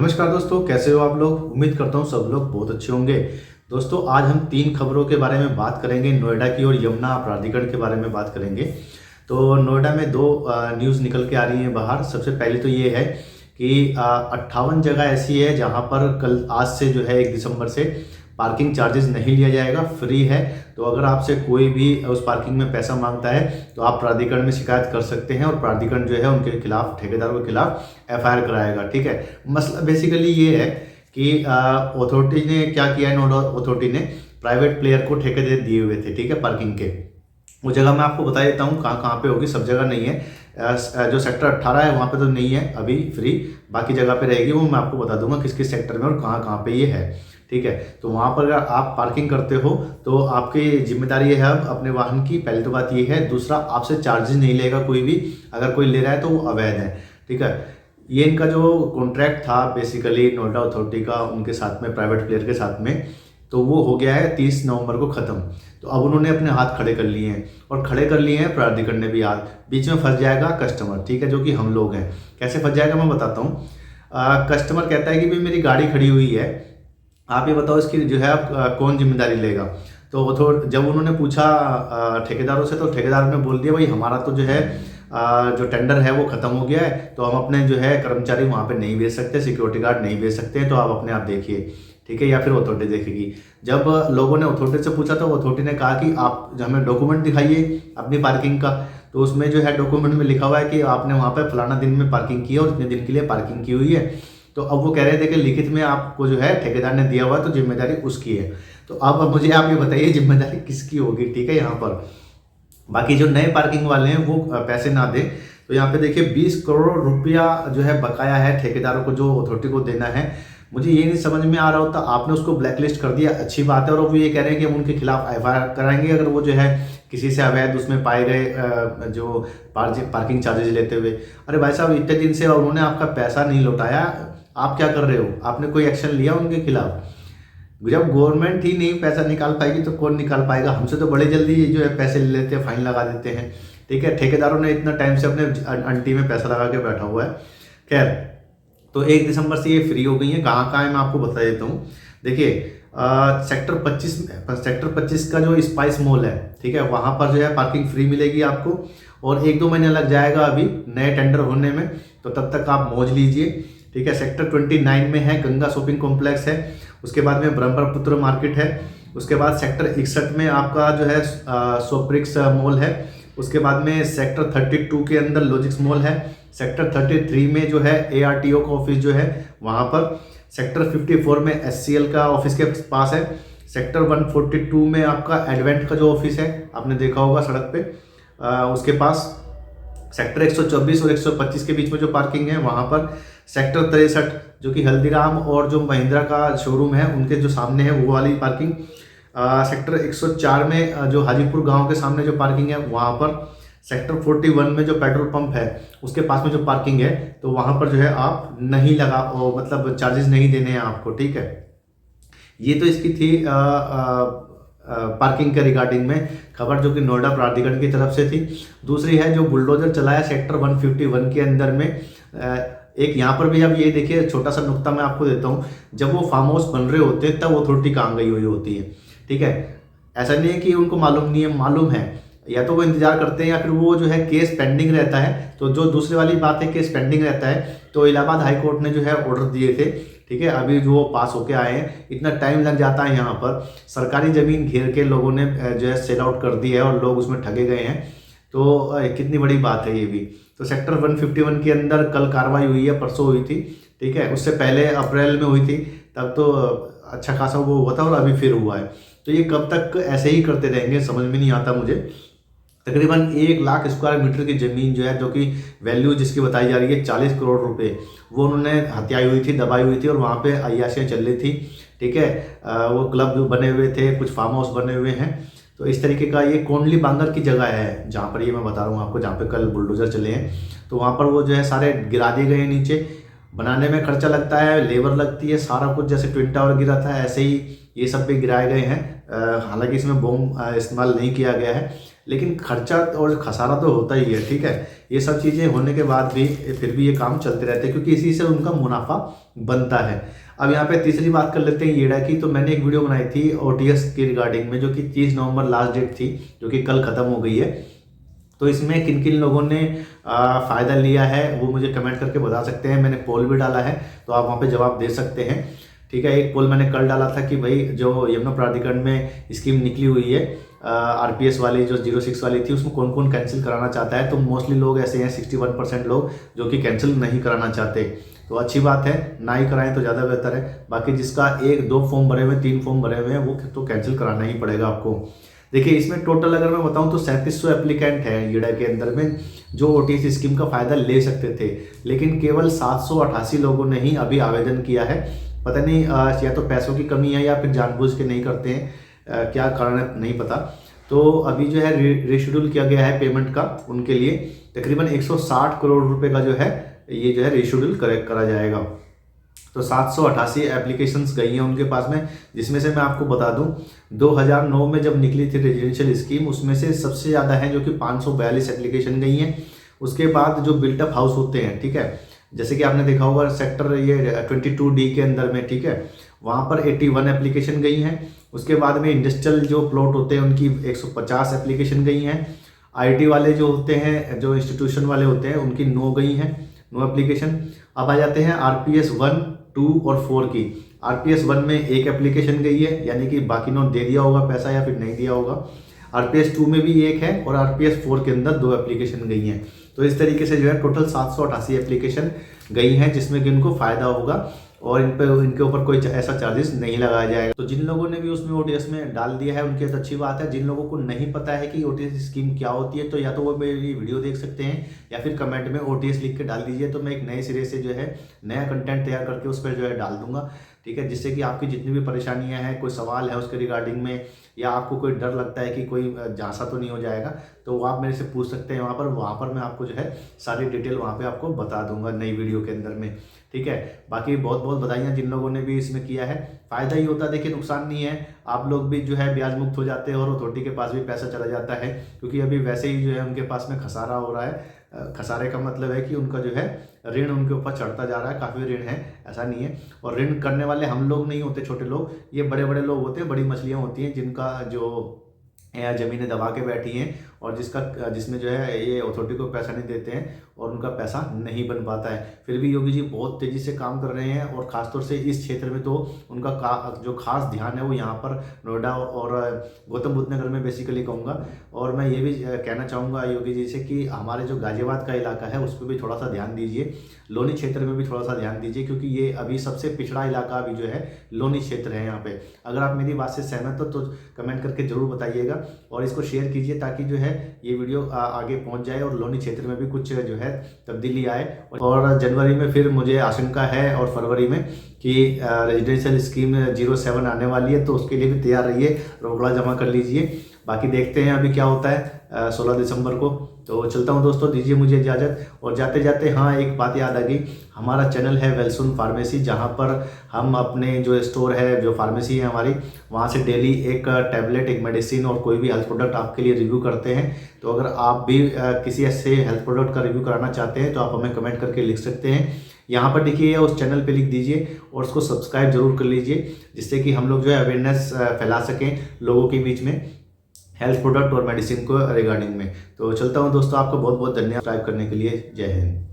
नमस्कार दोस्तों, कैसे हो आप लोग। उम्मीद करता हूँ सब लोग बहुत अच्छे होंगे। दोस्तों आज हम तीन खबरों के बारे में बात करेंगे। नोएडा की और यमुना प्राधिकरण के बारे में बात करेंगे। तो नोएडा में दो न्यूज़ निकल के आ रही हैं बाहर। सबसे पहले तो ये है कि 58 जगह ऐसी है जहाँ पर कल आज से जो है 1 दिसंबर से पार्किंग चार्जेस नहीं लिया जाएगा, फ्री है। तो अगर आपसे कोई भी उस पार्किंग में पैसा मांगता है तो आप प्राधिकरण में शिकायत कर सकते हैं और प्राधिकरण जो है उनके खिलाफ, ठेकेदारों के खिलाफ एफआईआर कराएगा। ठीक है। मसला बेसिकली ये है कि अथॉरिटी ने क्या किया है, नोएडा अथॉरिटी ने प्राइवेट प्लेयर को ठेके दे दिए हुए थे। ठीक है, पार्किंग के वो जगह मैं आपको बता देता हूँ कहाँ कहाँ पे होगी। सब जगह नहीं है। जो सेक्टर 18 है वहाँ पे तो नहीं है अभी फ्री, बाकी जगह पे रहेगी। वो मैं आपको बता दूंगा किस किस सेक्टर में और कहाँ कहाँ पे ये है। ठीक है। तो वहाँ पर अगर आप पार्किंग करते हो तो आपकी जिम्मेदारी है अब अपने वाहन की। पहली तो बात ये है। दूसरा, आपसे चार्जेस नहीं लेगा कोई भी। अगर कोई ले रहा है तो वो अवैध है। ठीक है। ये इनका जो कॉन्ट्रैक्ट था बेसिकली नोएडा अथॉरिटी का उनके साथ में, प्राइवेट प्लेयर के साथ में, तो वो हो गया है 30 नवंबर को ख़त्म। तो अब उन्होंने अपने हाथ खड़े कर लिए हैं और खड़े कर लिए हैं प्राधिकरण ने भी हाथ। बीच में फंस जाएगा कस्टमर, ठीक है, जो कि हम लोग हैं। कैसे फंस जाएगा मैं बताता हूँ। कस्टमर कहता है कि भाई मेरी गाड़ी खड़ी हुई है, आप ये बताओ इसकी जो है आप कौन जिम्मेदारी लेगा। तो जब उन्होंने पूछा ठेकेदारों से, तो ठेकेदार ने बोल दिया भाई हमारा तो जो है जो टेंडर है वो ख़त्म हो गया है, तो हम अपने जो है कर्मचारी वहाँ पे नहीं भेज सकते, सिक्योरिटी गार्ड नहीं भेज सकते, तो आप अपने आप देखिए। ठीक है, या फिर अथॉरिटी देखेगी। जब लोगों ने अथॉरिटी से पूछा तो अथॉरिटी ने कहा कि आप हमें डॉक्यूमेंट दिखाइए अपनी पार्किंग का। तो उसमें जो है डॉक्यूमेंट में लिखा हुआ है कि आपने वहाँ पे फलाना दिन में पार्किंग की है और इतने दिन के लिए पार्किंग की हुई है। तो अब वो कह रहे थे कि लिखित में आपको जो है ठेकेदार ने दिया हुआ है तो जिम्मेदारी उसकी है। तो अब मुझे आप ये बताइए जिम्मेदारी किसकी होगी। ठीक है। यहाँ पर बाकी जो नए पार्किंग वाले हैं वो पैसे ना दें। तो यहाँ पे देखिए 20 करोड़ रुपया जो है बकाया है ठेकेदारों को, जो अथॉरिटी को देना है। मुझे ये नहीं समझ में आ रहा होता। आपने उसको ब्लैकलिस्ट कर दिया, अच्छी बात है, और वो ये कह रहे हैं कि हम उनके खिलाफ एफआईआर कराएंगे अगर वो जो है किसी से अवैध उसमें पाए गए जो पार्किंग चार्जेज लेते हुए। अरे भाई साहब, इतने दिन से उन्होंने आपका पैसा नहीं लौटाया, आप क्या कर रहे हो? आपने कोई एक्शन लिया उनके खिलाफ? जब गवर्नमेंट ही नहीं पैसा निकाल पाएगी तो कौन निकाल पाएगा? हमसे तो बड़े जल्दी जो है पैसे ले लेते हैं, फाइन लगा देते हैं। ठीक है। ठेकेदारों ने इतना टाइम से अपने अंटी में पैसा लगा के बैठा हुआ है। खैर, तो 1 दिसंबर से ये फ्री हो गई है। कहाँ कहाँ है मैं आपको बता देता हूँ। देखिए सेक्टर 25 का जो स्पाइस मॉल है, ठीक है, वहाँ पर जो है पार्किंग फ्री मिलेगी आपको। और 1-2 महीने लग जाएगा अभी नए टेंडर होने में, तो तब तक आप मौज लीजिए। ठीक है। सेक्टर 29 में है गंगा शॉपिंग कॉम्प्लेक्स है। उसके बाद में ब्रह्मपुत्र मार्केट है। उसके बाद सेक्टर 61 में आपका जो है सोप्रिक्स मॉल है। उसके बाद में सेक्टर 32 के अंदर लॉजिक्स मॉल है। सेक्टर 33 में जो है ARTO का ऑफिस जो है वहाँ पर। सेक्टर 54 में SCL का ऑफिस के पास है। सेक्टर 142 में आपका एडवेंट का जो ऑफिस है, आपने देखा होगा सड़क पे, उसके पास। सेक्टर 124 और 125 के बीच में जो पार्किंग है वहाँ पर। सेक्टर 63 जो कि हल्दीराम और जो महिंद्रा का शोरूम है उनके जो सामने है वो वाली पार्किंग। सेक्टर 104 में जो हाजीपुर गांव के सामने जो पार्किंग है वहाँ पर। सेक्टर 41 में जो पेट्रोल पंप है उसके पास में जो पार्किंग है, तो वहाँ पर जो है आप नहीं लगा, मतलब चार्जेस नहीं देने हैं आपको। ठीक है। ये तो इसकी थी पार्किंग के रिगार्डिंग में खबर, जो कि नोएडा प्राधिकरण की तरफ से थी। दूसरी है जो बुलडोजर चलाया सेक्टर 151 के अंदर में। एक यहाँ पर भी अब ये देखिए छोटा सा नुक्ता मैं आपको देता हूँ। जब वो फार्म हाउस बन रहे होते हैं तब अथॉरिटी काम गई हुई होती है। ठीक है। ऐसा नहीं है कि उनको मालूम नहीं है, मालूम है। या तो वो इंतजार करते हैं या फिर वो जो है केस पेंडिंग रहता है। तो जो दूसरी वाली बात है, केस पेंडिंग रहता है, तो इलाहाबाद हाई कोर्ट ने जो है ऑर्डर दिए थे। ठीक है। अभी जो पास होके आए हैं, इतना टाइम लग जाता है। यहाँ पर सरकारी ज़मीन घेर के लोगों ने जो है सेल आउट कर दी है और लोग उसमें ठगे गए हैं। तो कितनी बड़ी बात है ये भी। तो सेक्टर 151 के अंदर कल कार्रवाई हुई है, परसों हुई थी। ठीक है। उससे पहले अप्रैल में हुई थी, तब तो अच्छा खासा वो हुआ था, और अभी फिर हुआ है। तो ये कब तक ऐसे ही करते रहेंगे समझ में नहीं आता मुझे। तकरीबन 1 लाख स्क्वायर मीटर की ज़मीन जो है, जो कि वैल्यू जिसकी बताई जा रही है 40 करोड़ रुपए, वो उन्होंने हत्याई हुई थी, दबाई हुई थी, और वहाँ पे अय्याशियाँ चल रही थी। ठीक है। वो क्लब बने हुए थे, कुछ फार्म हाउस बने हुए हैं। तो इस तरीके का ये कोंडली बांगर की जगह है जहाँ पर ये मैं बता रहा हूँ आपको, जहाँ पे कल बुलडोजर चले हैं। तो वहाँ पर वो जो है सारे गिरा दिए गए हैं नीचे। बनाने में खर्चा लगता है, लेबर लगती है, सारा कुछ। जैसे ट्विन टावर गिरा था ऐसे ही ये सब भी गिराए गए हैं। हालांकि इसमें बम इस्तेमाल नहीं किया गया है, लेकिन खर्चा और खसारा तो होता ही है, ठीक है। ये सब चीज़ें होने के बाद भी फिर भी ये काम चलते रहते हैं, क्योंकि इसी से उनका मुनाफा बनता है। अब यहाँ पे तीसरी बात कर लेते हैं येडा की। तो मैंने एक वीडियो बनाई थी OTS की रिगार्डिंग में, जो कि 30 नवंबर लास्ट डेट थी, जो कि कल ख़त्म हो गई है। तो इसमें किन किन लोगों ने फ़ायदा लिया है वो मुझे कमेंट करके बता सकते हैं। मैंने पोल भी डाला है, तो आप वहाँ पे जवाब दे सकते हैं, ठीक है। एक पोल मैंने कल डाला था कि भाई जो यमुना प्राधिकरण में स्कीम निकली हुई है RPS वाली, जो 06 वाली थी, उसमें कौन कौन कैंसिल कराना चाहता है। तो मोस्टली लोग ऐसे हैं 61% लोग जो कि कैंसिल नहीं कराना चाहते। तो अच्छी बात है, ना ही कराएं तो ज़्यादा बेहतर है। बाकी जिसका 1-2 फॉर्म भरे हुए, 3 फॉर्म भरे हुए हैं, वो तो कैंसिल कराना ही पड़ेगा आपको। देखिए इसमें टोटल अगर मैं बताऊं तो 3700 एप्लीकेंट हैं येडा के अंदर में, जो OTS स्कीम का फ़ायदा ले सकते थे, लेकिन केवल 788 लोगों ने ही अभी आवेदन किया है। पता नहीं या तो पैसों की कमी है या फिर जानबूझ के नहीं करते हैं, क्या कारण है नहीं पता। तो अभी जो है रीशेड्यूल किया गया है पेमेंट का उनके लिए, तकरीबन 160 करोड़ रुपए का जो है ये जो है रीशेड्यूल करा जाएगा। तो 788 एप्लीकेशंस गई हैं उनके पास में, जिसमें से मैं आपको बता दूं 2009 में जब निकली थी रेजिडेंशियल स्कीम, उसमें से सबसे ज़्यादा है जो कि 542 एप्लीकेशन गई हैं। उसके बाद जो बिल्टअप हाउस होते हैं, ठीक है, जैसे कि आपने देखा होगा सेक्टर ये 22D के अंदर में, ठीक है, वहाँ पर 81 एप्लीकेशन गई हैं। उसके बाद में इंडस्ट्रियल जो प्लॉट होते हैं उनकी 150 एप्लीकेशन गई हैं। IT वाले जो होते हैं, जो इंस्टीट्यूशन वाले होते हैं, उनकी 9 गई हैं, 9 एप्लीकेशन। अब आ जाते हैं RPS 1, 2 और 4 की। RPS 1 में 1 एप्लीकेशन गई है, यानी कि बाकी नोट दे दिया होगा पैसा या फिर नहीं दिया होगा। RPS 2 में भी 1 है और RPS 4 के अंदर 2 एप्लीकेशन गई हैं। तो इस तरीके से जो है टोटल 788 एप्लीकेशन गई हैं, जिसमें कि उनको फ़ायदा होगा और इनके ऊपर कोई ऐसा चार्जेस नहीं लगाया जाएगा। तो जिन लोगों ने भी उसमें OTS में डाल दिया है उनकी तो अच्छी बात है। जिन लोगों को नहीं पता है कि OTS स्कीम क्या होती है, तो या तो वो मेरी वीडियो देख सकते हैं या फिर कमेंट में OTS लिख के डाल दीजिए, तो मैं एक नए सिरे से जो है नया कंटेंट तैयार करके उस पर जो है डाल दूंगा, ठीक है। जिससे कि आपकी जितनी भी परेशानियां हैं, कोई सवाल है उसके रिगार्डिंग में, या आपको कोई डर लगता है कि कोई झांसा तो नहीं हो जाएगा, तो वो आप मेरे से पूछ सकते हैं वहाँ पर मैं आपको जो है सारी डिटेल वहाँ पे आपको बता दूंगा नई वीडियो के अंदर में, ठीक है। बाकी बहुत बहुत बधाइयाँ जिन लोगों ने भी इसमें किया है, फ़ायदा ही होता है, देखिए नुकसान नहीं है। आप लोग भी जो है ब्याज मुक्त हो जाते हैं और अथॉरिटी के पास भी पैसा चला जाता है, क्योंकि अभी वैसे ही जो है उनके पास में खसारा हो रहा है। खसारे का मतलब है कि उनका जो है ऋण उनके ऊपर चढ़ता जा रहा है, काफ़ी ऋण है, ऐसा नहीं है। और ऋण करने वाले हम लोग नहीं होते, छोटे लोग, ये बड़े बड़े लोग होते हैं, बड़ी मछलियाँ होती हैं, जिनका जो ज़मीनें दबा के बैठी हैं और जिसमें जो है ये अथॉरिटी को पैसा नहीं देते हैं और उनका पैसा नहीं बन पाता है। फिर भी योगी जी बहुत तेज़ी से काम कर रहे हैं और ख़ासतौर से इस क्षेत्र में तो उनका जो खास ध्यान है वो यहाँ पर नोएडा और गौतम बुद्ध नगर में बेसिकली कहूँगा। और मैं ये भी कहना चाहूँगा योगी जी से कि हमारे जो गाजियाबाद का इलाका है उस पर भी थोड़ा सा ध्यान दीजिए, लोनी क्षेत्र में भी थोड़ा सा ध्यान दीजिए, क्योंकि ये अभी सबसे पिछड़ा इलाका अभी जो है लोनी क्षेत्र है यहाँ पे। अगर आप मेरी बात से सहमत हो तो कमेंट करके ज़रूर बताइएगा और इसको शेयर कीजिए, ताकि जो है ये वीडियो आगे पहुंच जाए और लोनी क्षेत्र में भी कुछ जो है तब्दीली आए। और जनवरी में फिर मुझे आशंका है और फरवरी में कि रेजिडेंशियल स्कीम 07 आने वाली है, तो उसके लिए भी तैयार रहिए, रोकड़ा जमा कर लीजिए। बाकी देखते हैं अभी क्या होता है 16 दिसंबर को। तो चलता हूं दोस्तों, दीजिए मुझे इजाज़त। और जाते जाते हाँ एक बात याद आ गई, हमारा चैनल है वेलसुन फार्मेसी, जहां पर हम अपने जो स्टोर है, जो फार्मेसी है हमारी, वहां से डेली एक टैबलेट, एक मेडिसिन और कोई भी हेल्थ प्रोडक्ट आपके लिए रिव्यू करते हैं। तो अगर आप भी किसी ऐसे हेल्थ प्रोडक्ट का रिव्यू कराना चाहते हैं तो आप हमें कमेंट करके लिख सकते हैं। यहाँ पर लिखिए या उस चैनल पे लिख दीजिए और उसको सब्सक्राइब जरूर कर लीजिए, जिससे कि हम लोग जो है अवेयरनेस फैला सकें लोगों के बीच में हेल्थ प्रोडक्ट और मेडिसिन को रिगार्डिंग में। तो चलता हूँ दोस्तों, आपका बहुत बहुत धन्यवाद सब्सक्राइब करने के लिए। जय हिंद।